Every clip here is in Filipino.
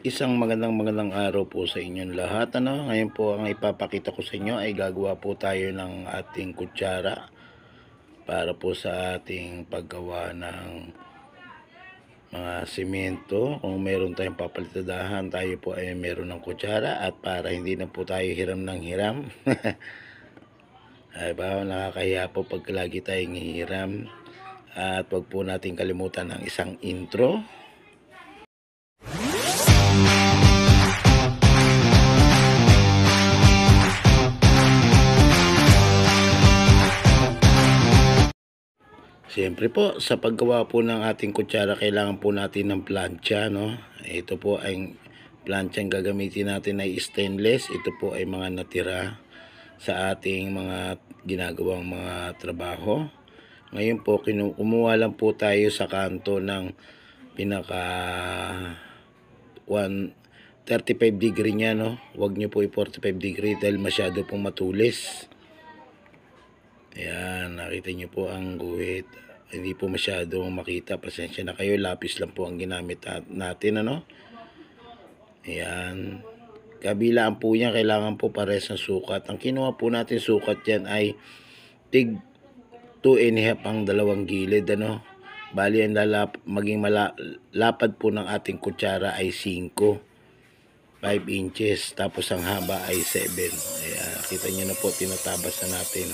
Isang magandang araw po sa inyong lahat. Ngayon po ang ipapakita ko sa inyo ay gagawa po tayo ng ating kutsara para po sa ating paggawa ng mga simento. Kung meron tayong papalitadahan, tayo po ay meron ng kutsara at para hindi na po tayo hiram ng hiram. Ay ba, nakakahiya po pag lagi tayong hihiram. At wag po natin kalimutan ang isang intro. Siyempre po, sa paggawa po ng ating kutsara, kailangan po natin ng plancha, no? Ito po ay planchang gagamitin natin ay stainless. Ito po ay mga natira sa ating mga ginagawang mga trabaho. Ngayon po, kumuha lang po tayo sa kanto ng pinaka 35 degree niya, no? Huwag niyo po i-45 degree dahil masyado pong matulis. Ayan, nakita niyo po ang guhit. Hindi po masyadong makita. Pasensya na kayo, lapis lang po ang ginamit natin, ano? Ayan. Kabilaan po yan, kailangan po pares ng sukat. Ang kinuha po natin sukat yan ay tig 2.5 ang dalawang gilid, ano? Bali, ang maging lapad po ng ating kutsara ay 5 inches. Tapos ang haba ay 7. Ayan, kita nyo na po, tinatabas na natin.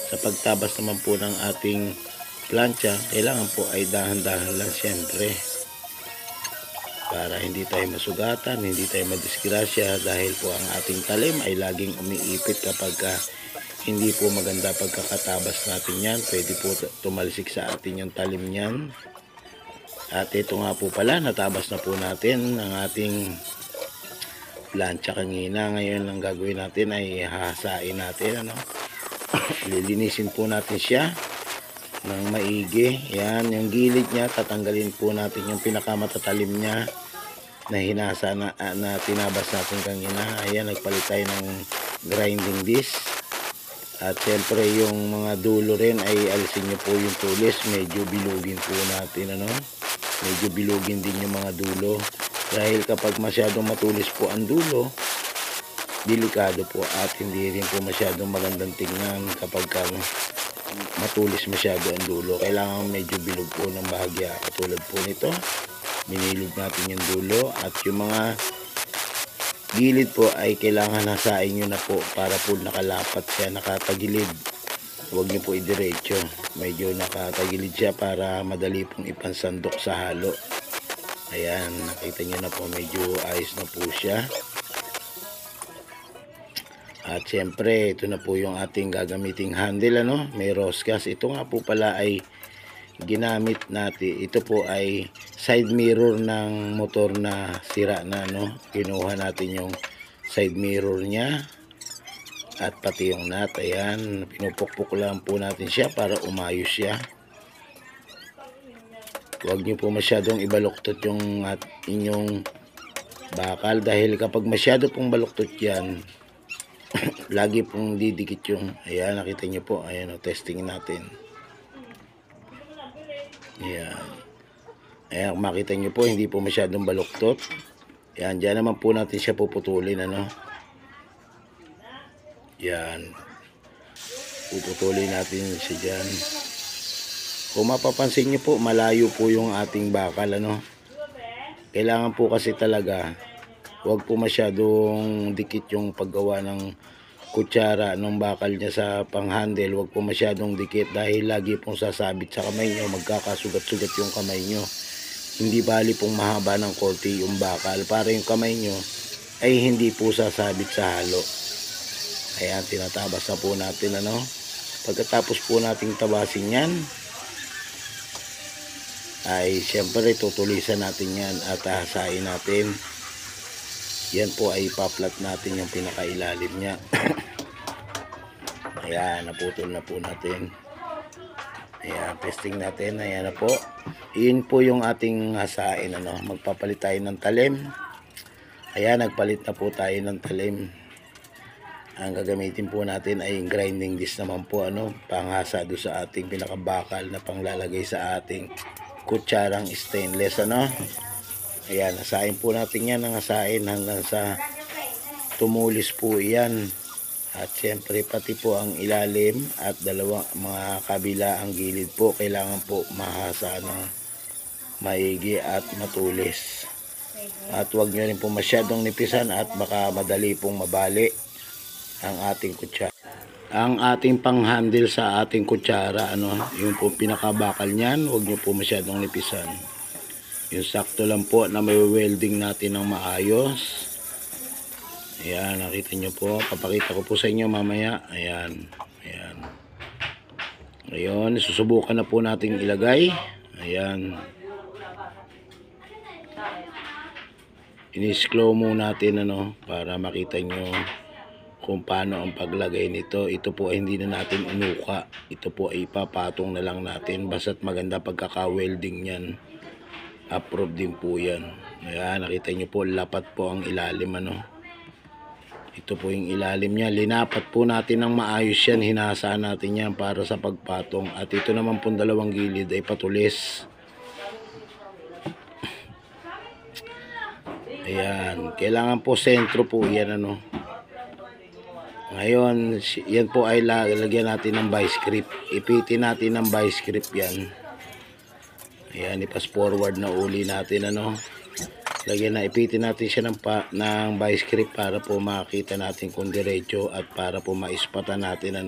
Sa pagtabas naman po ng ating plancha, kailangan po ay dahan-dahan lang siyempre. Para hindi tayo masugatan, hindi tayo madisgrasya dahil po ang ating talim ay laging umiipit kapag hindi po maganda pagkakatabas natin yan. Pwede po tumalsik sa atin yung talim niyan. At ito nga po pala, natabas na po natin ang ating plancha kanina. Ngayon ang gagawin natin ay hahasain natin, ano? Lilinisin po natin siya ng maigi. Yan, yung gilid niya, tatanggalin po natin yung pinakamatatalim niya na hinasa na tinabas natin kanina. Ayan, nagpalit tayo ng grinding disc. At syempre yung mga dulo rin ay alisin nyo po yung tulis. Medyo bilugin po natin, ano? Medyo bilugin din yung mga dulo. Dahil kapag masyadong matulis po ang dulo, delikado po at hindi rin po masyadong magandang tingnan kapag matulis masyado ang dulo. Kailangan medyo bilog po ng bahagya. Katulad po nito, minilog natin yung dulo at yung mga gilid po ay kailangan hasain nyo na po para po nakalapat siya, nakatagilid. Huwag nyo po idiretso. Medyo nakatagilid siya para madali pong ipansandok sa halo. Ayan, nakita nyo na po, medyo ayos na po siya. At syempre, ito na po yung ating gagamiting handle, ano? May roscas. Ito nga po pala ay ginamit natin. Ito po ay side mirror ng motor na sira na, no? Kinuha natin yung side mirror niya at pati yung nut. Ayan, pinupukpuk lang po natin siya para umayos siya. Huwag niyo po masyadong ibaluktot yung inyong bakal dahil kapag masyado pong baluktot yan, lagi pong didikit yung, ayan, nakita nyo po, ayan, testing natin. Ayan, ayan, makita nyo po, hindi po masyadong baluktot. Ayan, dyan naman po natin siya puputulin, ano. Ayan, puputulin natin siya dyan. Kung mapapansin nyo po, malayo po yung ating bakal, ano. Kailangan po kasi talaga huwag po masyadong dikit yung paggawa ng kutsara ng bakal niya sa pang-handle. Huwag po masyadong dikit dahil lagi pong sasabit sa kamay nyo. Magkakasugat-sugat yung kamay nyo. Hindi bali pong mahaba ng konti yung bakal para yung kamay nyo ay hindi po sasabit sa halo. Ayan, tinatabas na po natin, ano. Pagkatapos po nating tabasin yan, ay siyempre tutulisan natin yan at hahasain natin. Yan po ay paplat natin yung pinakailalim niya. Ayan, naputol na po natin. Ayan, testing natin. Ayan na po. Yun po yung ating hasain, ano. Magpapalit tayo ng talim. Ayan, nagpalit na po tayo ng talim. Ang gagamitin po natin ay grinding disc naman po, ano, panghasa do sa ating pinakabakal na panglalagay sa ating kutsarang stainless, ano. Ayan, nasain po natin yan ng asain hanggang sa tumulis po yan. At syempre pati po ang ilalim at dalawang mga kabila ang gilid po kailangan po mahasa ng maigi at matulis. At huwag nyo rin po masyadong nipisan at baka madali pong mabali ang ating kutsara. Ang ating pang-handle sa ating kutsara, yung po pinakabakal niyan, huwag nyo po masyadong nipisan. Yung sakto lang po na may welding natin ng maayos. Ayan, nakita nyo po. Papakita ko po sa inyo mamaya. Ayan. Ayan. Ngayon, susubukan na po natin ilagay. Ayan. Ini-slow mo natin para makita nyo kung paano ang paglagay nito. Ito po ay hindi na natin inuka. Ito po ay ipapatong na lang natin. Basta't maganda pagkaka-welding yan. Approve din po yan. Ayan, nakita nyo po. Lapat po ang ilalim Ito po yung ilalim niya. Linapat po natin ng maayos yan. Hinasa natin yan para sa pagpatong. At ito naman po dalawang gilid ay patulis. Ayan. Kailangan po sentro po yan Ngayon, yan po ay lagyan natin ng vice grip. Ipitin natin ng vice grip yan. Ayan. Ipas forward na uli natin Lagyan na, ipitin natin siya ng vice grip para po makita natin kung diretso at para po maispatan natin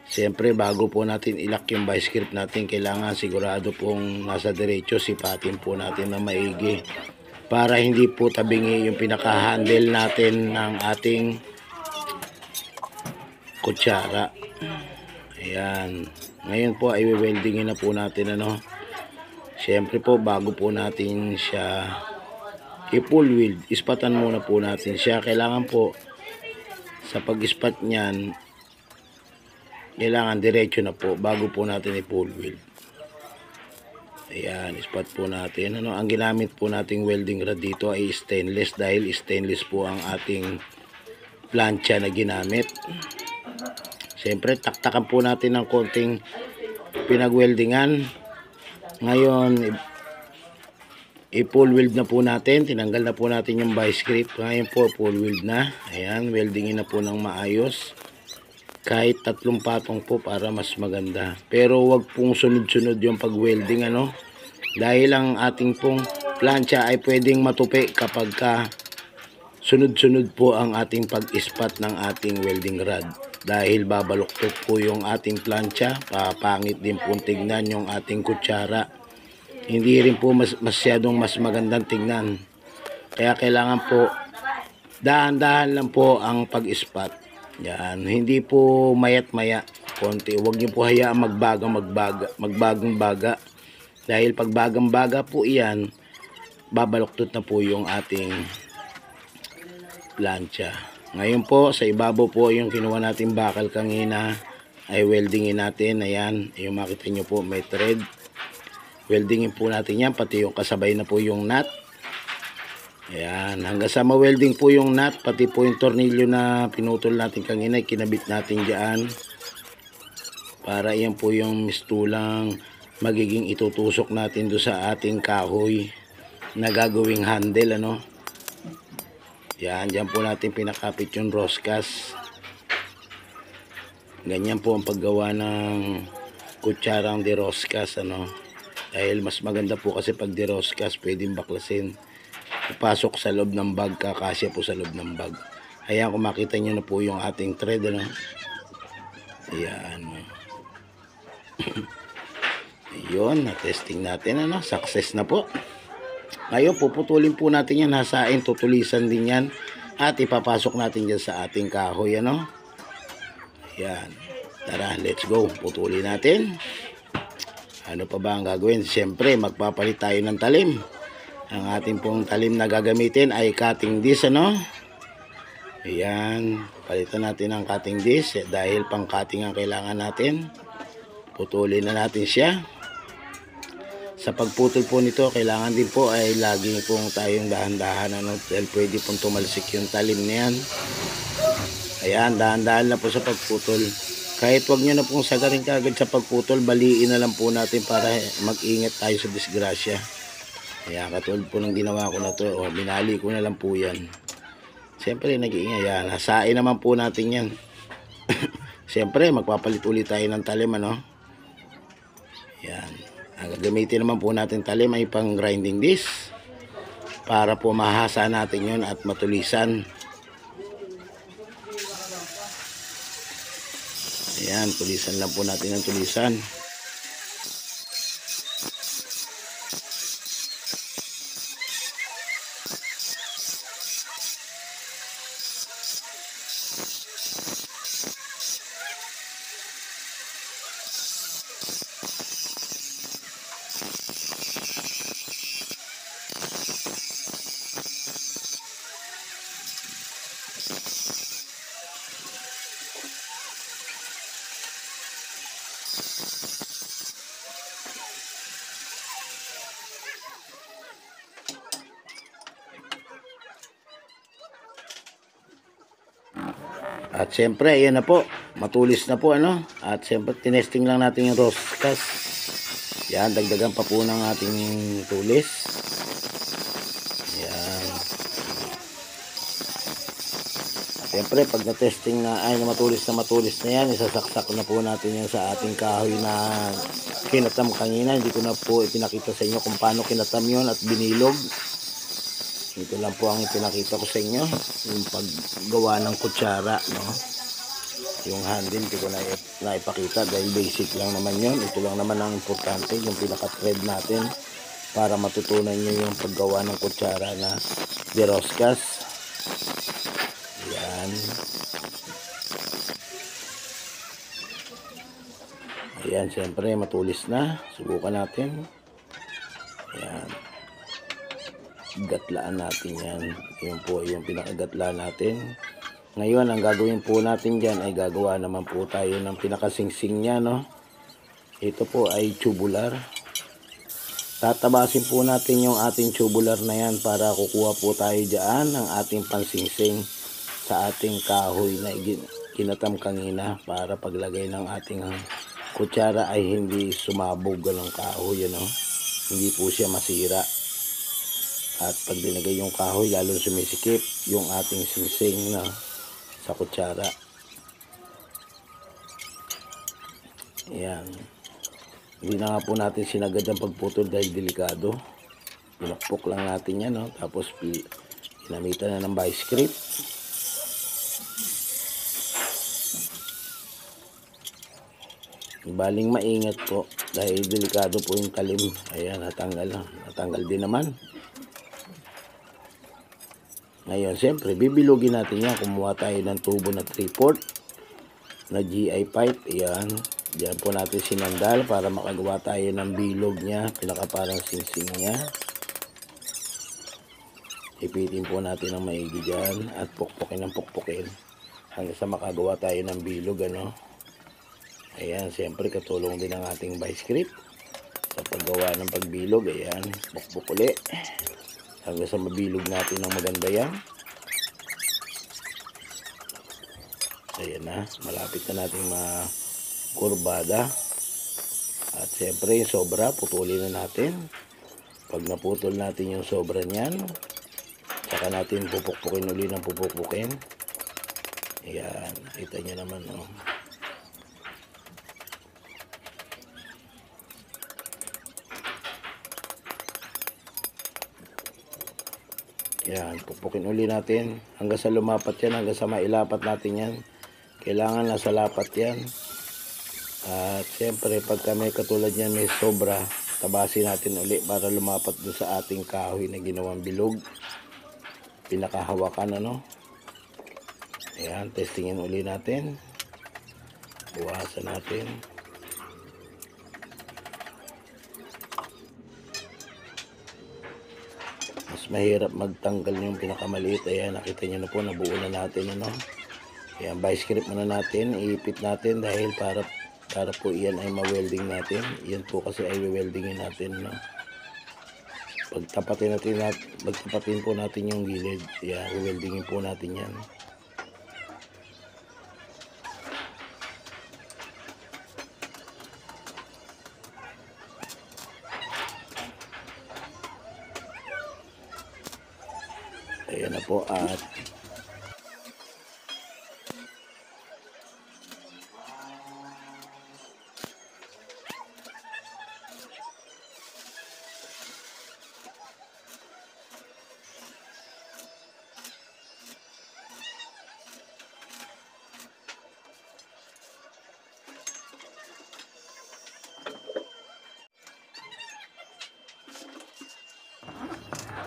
Siyempre bago po natin ilak yung vice grip natin, kailangan sigurado pong nasa diretso, sipatin po natin na maigi para hindi po tabingi yung pinaka-handle natin ng ating kutsara. Ayan. Ngayon po ay weldingin na po natin Siyempre po bago po natin siya i-full weld, ispatan muna po natin siya. Kailangan po sa pag-ispat niyan, kailangan diretso na po bago po natin i-full weld. Ayan, ispat po natin. Ang ginamit po nating welding rod dito ay stainless dahil stainless po ang ating plancha na ginamit. Siyempre taktakan po natin ng konting pinag-weldingan. Ngayon, i-full weld na po natin. Tinanggal na po natin yung vice grip. Ngayon po, full weld na. Ayan, weldingin na po ng maayos. Kahit 3 patong po para mas maganda. Pero wag pong sunod-sunod yung pag-welding, Dahil ang ating pong plancha ay pwedeng matupi kapag sunod-sunod po ang ating pag-ispat ng ating welding rod. Dahil babaluktot po yung ating plancha, papangit din po tignan yung ating kutsara. Hindi rin po masyadong mas magandang tignan. Kaya kailangan po dahan-dahan lang po ang pag-ispat. Yan, hindi po mayat-maya, konti. Huwag niyo po hayaan magbagong baga. Dahil pag bagang-baga po iyan, babaluktot na po yung ating plancha. Ngayon po, sa ibabaw po yung kinuha natin bakal kanina ay weldingin natin. Ayan, yung makita nyo po may thread. Weldingin po natin yan, pati yung kasabay na po yung nut. Ayan, hanggang sa ma-welding po yung nut, pati po yung tornilyo na pinutol natin kanina, kinabit natin dyan. Para yan po yung mistulang magiging itutusok natin do sa ating kahoy na gagawing handle, Yan, dyan po natin pinakapit yung roscas. Ganyan po ang paggawa ng kutsarang de roscas, Dahil mas maganda po kasi pag de roscas, pwedeng baklasin. Ipasok sa loob ng bag, kakasya po sa loob ng bag. Ayan, kung makita nyo na po yung ating thread, Ayan. Ayun, na-testing natin, Success na po. Ngayon, puputulin po natin yan, hasain, tutulisan din yan. At ipapasok natin dyan sa ating kahoy, Ayan. Tara, let's go. Putulin natin. Ano pa ba ang gagawin? Siyempre, magpapalit tayo ng talim. Ang ating pong talim na gagamitin ay cutting disc, Ayan. Palitan natin ang cutting disc dahil pang cutting ang kailangan natin. Putulin na natin siya. Sa pagputol po nito, kailangan din po ay lagi pong tayong dahan-dahan, dahil pwede pong tumalsik yung talim na yan. Ayan, dahan-dahan lang po sa pagputol. Kahit wag nyo na pong sagarin kagad sa pagputol, baliin na lang po natin para mag-ingat tayo sa disgrasya. Ayan, katulad po ng ginawa ko na to, o binali ko na lang po yan. Siyempre, nag-iingay. Ayan, hasain naman po natin yan. Siyempre, magpapalit ulit tayo ng talim, ano? Ayan. Ang gagamitin naman po natin talim ay pang grinding disc para po mahasa natin yon at matulisan. Ayan, tulisan lang po natin ang tulisan. At syempre, ayan na po. Matulis na po, ano? At syempre, tinesting lang natin yung roscas. Yan, dagdagan pa po ng ating tulis. Yan. Syempre, pag na-testing na, ay matulis na yan, isasaksak na po natin yan sa ating kahoy na kinatam kanina. Hindi ko na po ipinakita sa inyo kung paano kinatam yun at binilog. Ito lang po ang ipinakita ko sa inyo, yung paggawa ng kutsara, no? Yung handle, hindi ko na ipakita dahil basic lang naman yun. Ito lang naman ang importante, yung pinaka-thread natin para matutunan nyo yung paggawa ng kutsara na de roscas. Ayan. Ayan, syempre matulis na. Subukan natin. Ayan. Gatlaan natin yan. Yun po yung pinakagatlaan natin. Ngayon, ang gagawin po natin dyan ay gagawa naman po tayo ng pinakasingsing nya, no? Ito po ay tubular. Tatabasin po natin yung ating tubular na yan para kukuha po tayo dyan ng ating pansingsing sa ating kahoy na kinatam kanina para paglagay ng ating kutsara ay hindi sumabog ng kahoy, no? Hindi po siya masira. At pag dinagay yung kahoy, lalong sumisikip yung ating singsing na sa kutsara. Ayan. Hindi na nga po natin sinagad ang pagputol dahil delikado. Pinukpok lang natin yan, no? Tapos pinamitan na ng vice grip. Baling maingat po dahil delikado po yung talim. Ayan, natanggal din naman. Ngayon, siyempre, bibilugin natin yan. Kumuha tayo ng tubo na 3/4 na GI pipe. Ayan. Diyan po natin sinandal para makagawa tayo ng bilog niya. Pinakaparang singsing niya. Ipitin po natin ng maigi dyan at pukpukin ng pukpukin hanggang sa makagawa tayo ng bilog, ano. Ayan, siyempre, katulong din ang ating vice grip sa paggawa ng pagbilog. Ayan, pukpuk uli hanggang sa mabilog natin ng maganda yan. Ayan na, malapit na natin makurbada. At siyempre yung sobra, putulin na natin. Pag naputol natin yung sobra niyan, saka natin pupukpukin uli ng pupukpukin. Ayan, nakita nyo naman, oh. Yan, pupukpukin uli natin hanggang sa lumapat yan, hanggang sa mailapat natin yan. Kailangan nasa lapat yan. At siyempre pagka may katulad yan may sobra, tabasin natin uli para lumapat doon sa ating kahoy na ginawang bilog. Pinakahawakan, ano. Ayan, testingin uli natin. Buwasan natin. Mas mahirap magtanggal yung pinakamaliit. Ayan, nakita nyo na po, nabuo na natin, ano. Ayan, vice grip muna natin, iipit natin dahil para po iyan ay ma-welding natin. Iyan po kasi ay weldingin natin, no. Pagtapatin po natin yung gilid. Ayan, weldingin po natin yan. Ayan na po at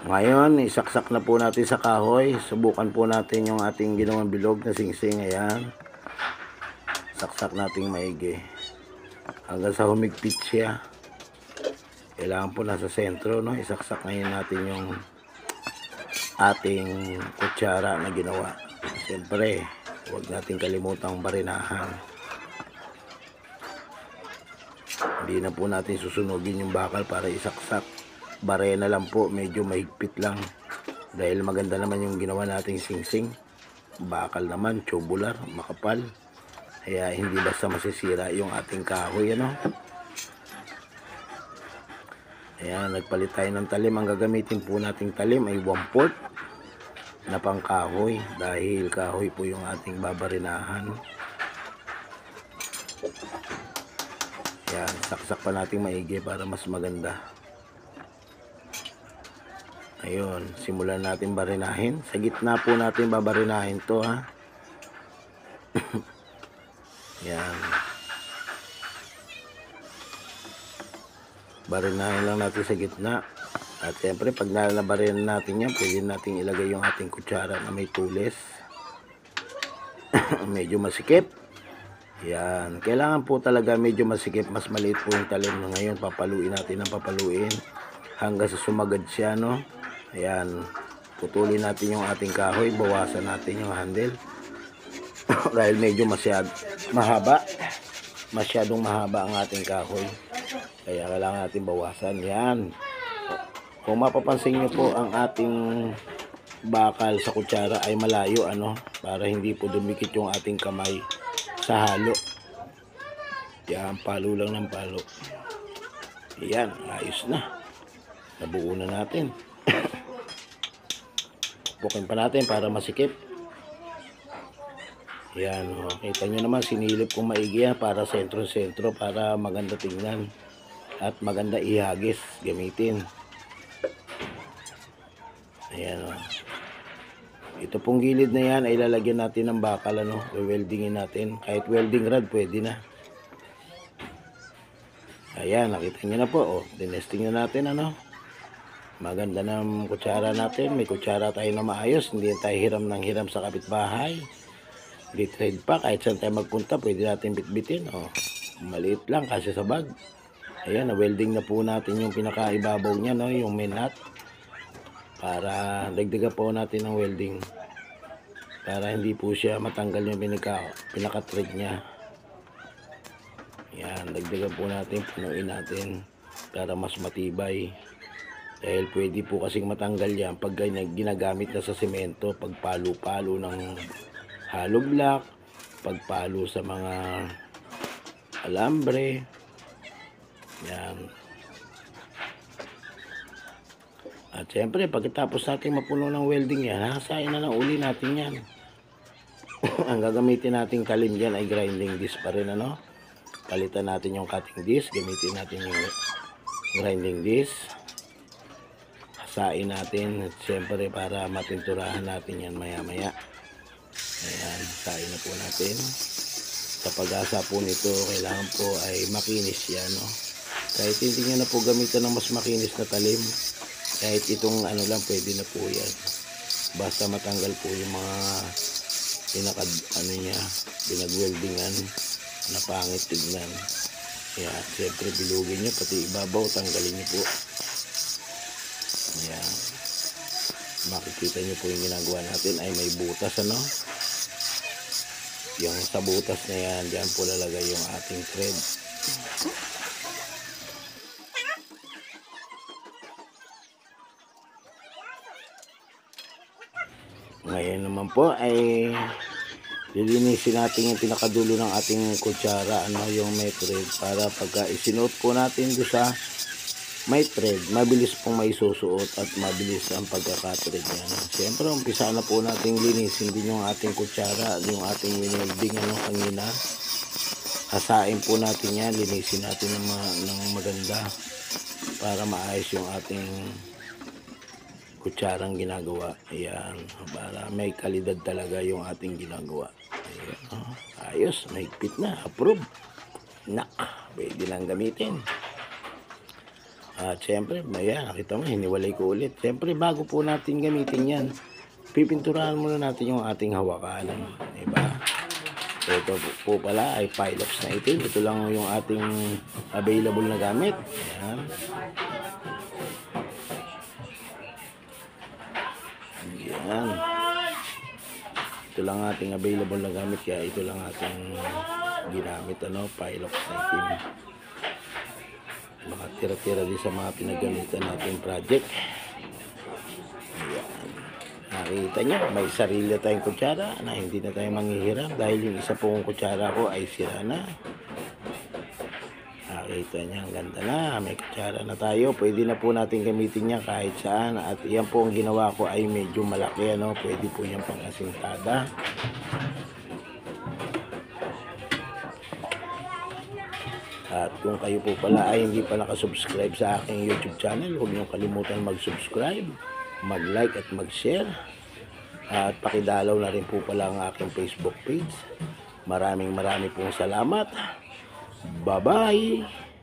ngayon, isaksak na po natin sa kahoy. Subukan po natin yung ating ginawang bilog na singsing. Ayan. Saksak natin maigi. Hanggang sa humigpit siya. Kailangan po nasa sentro, no? Isaksak ngayon natin yung ating kutsara na ginawa. Siyempre, huwag natin kalimutang barinahan. Hindi na po natin susunugin yung bakal para isaksak. Barena lang po, medyo mahigpit lang dahil maganda naman yung ginawa nating singsing. Bakal naman, tubular, makapal, kaya hindi basta masisira yung ating kahoy, ano. Ayan, nagpalit tayo ng talim. Ang gagamitin po nating talim ay 1/4 na pang kahoy dahil kahoy po yung ating babarinahan. Ayan, saksak pa natin maigi para mas maganda. Ayun, simulan natin barinahin. Sa gitna po natin babarinahin to, ha. Yan. Barinahin lang natin sa gitna. At siyempre, pag nalabarin natin yan, pwede natin ilagay yung ating kutsara na may tulis. Medyo masikip. Yan. Kailangan po talaga medyo masikip. Mas maliit po yung talim. Ngayon, papaluin natin ng papaluin hanggang sa sumagad siya, no. Ayan, putulin natin yung ating kahoy, bawasan natin yung handle dahil medyo masyadong mahaba ang ating kahoy, kaya kailangan natin bawasan. Yan, kung mapapansin nyo po, ang ating bakal sa kutsara ay malayo, ano, para hindi po dumikit yung ating kamay sa halo. Yan, palo lang ng palo. Yan, ayos na, nabuo na natin. Bukin pa natin para masikip. Yan, oh. Kita nyo naman, sinilip kong maigi yan para sentro-sentro, para maganda tingnan at maganda ihagis gamitin. Ayan, oh. Ito pong gilid na yan ay lalagyan natin ng bakal, ano, weldingin natin. Kahit welding rod pwede na. Ayan, nakita nyo na po, oh. Dinesting na natin, ano. Maganda ng kutsara natin. May kutsara tayo na maayos. Hindi tayo hiram ng hiram sa kapitbahay. Hindi trade pa. Kahit saan tayo magpunta, pwede natin bitbitin. Oh, maliit lang kasi sa bag. Ayan, na-welding na po natin yung pinakaibabaw niya, no? Yung main nut. Para dagdagan po natin ng welding. Para hindi po siya matanggal yung pinaka-thread niya. Ayan, dagdagan po natin. Punuin natin para mas matibay. Dahil pwede po kasing matanggal yan pag ginagamit na sa semento, pagpalo-palo ng hollow block, pagpalo sa mga alambre. Yan. At siyempre, pagkatapos natin mapuno ng welding yan, hasain na lang uli natin yan. Ang gagamitin nating talim dyan ay grinding disc pa rin, ano. Palitan natin yung cutting disc, gamitin natin yung grinding disc. Hasain natin at siyempre para matinturahan natin yan maya maya. Ayan, hasain na po natin. Sa pag-asa po nito, kailangan po ay makinis yan, no? Kahit hindi nyo na po gamitan ng mas makinis na talim, kahit itong ano lang, pwede na po yan. Basta matanggal po yung mga binag-weldingan na pangit tignan. Ayan, siyempre bilugin nyo, pati ibabaw, tanggalin nyo po. Ayan. Makikita nyo po yung ginagawa natin ay may butas, ano. Yung sa butas na yan, dyan po lalagay yung ating thread. Ngayon naman po ay lilinisin natin yung pinakadulo ng ating kutsara, ano, yung may thread, para pagka isinuot po natin doon sa may thread, mabilis pong may susuot at mabilis ang pagkaka-thread niya. Siyempre, umpisa na po natin linisin din yung ating kutsara, yung ating winilding kanina. Hasain po natin yan, linisin natin ng maganda para maayos yung ating kutsarang ginagawa. Ayan, para may kalidad talaga yung ating ginagawa. Ayan, ayos, mahigpit na, approve. Pwede lang gamitin. At syempre, ayan, nakita mo, hiniwalay ko ulit. Syempre, bago po natin gamitin yan, pipinturahan muna natin yung ating hawakan. Diba? Ito po pala ay Pilox na itim. Ito lang yung ating available na gamit. Ayan. Ayan. Ito lang ating available na gamit. Kaya ito lang ating ginamit. Pilox na itim. Mga tira-tira din sa mga pinagamitan natin project. Ayan. Nakita nyo, may sarili na tayong kutsara na hindi na tayo manghihiram dahil yung isa pong kutsara ko ay sira na. Nakita nyo, ang ganda na. May kutsara na tayo. Pwede na po natin gamitin niya kahit saan. At yan po ang ginawa ko ay medyo malaki. Pwede po niyang pang-asintada. At kung kayo po pala ay hindi pa nakasubscribe sa aking YouTube channel, huwag niyong kalimutan mag-subscribe, mag-like at mag-share. At pakidalaw na rin po pala ang aking Facebook page. Maraming pong salamat. Bye-bye!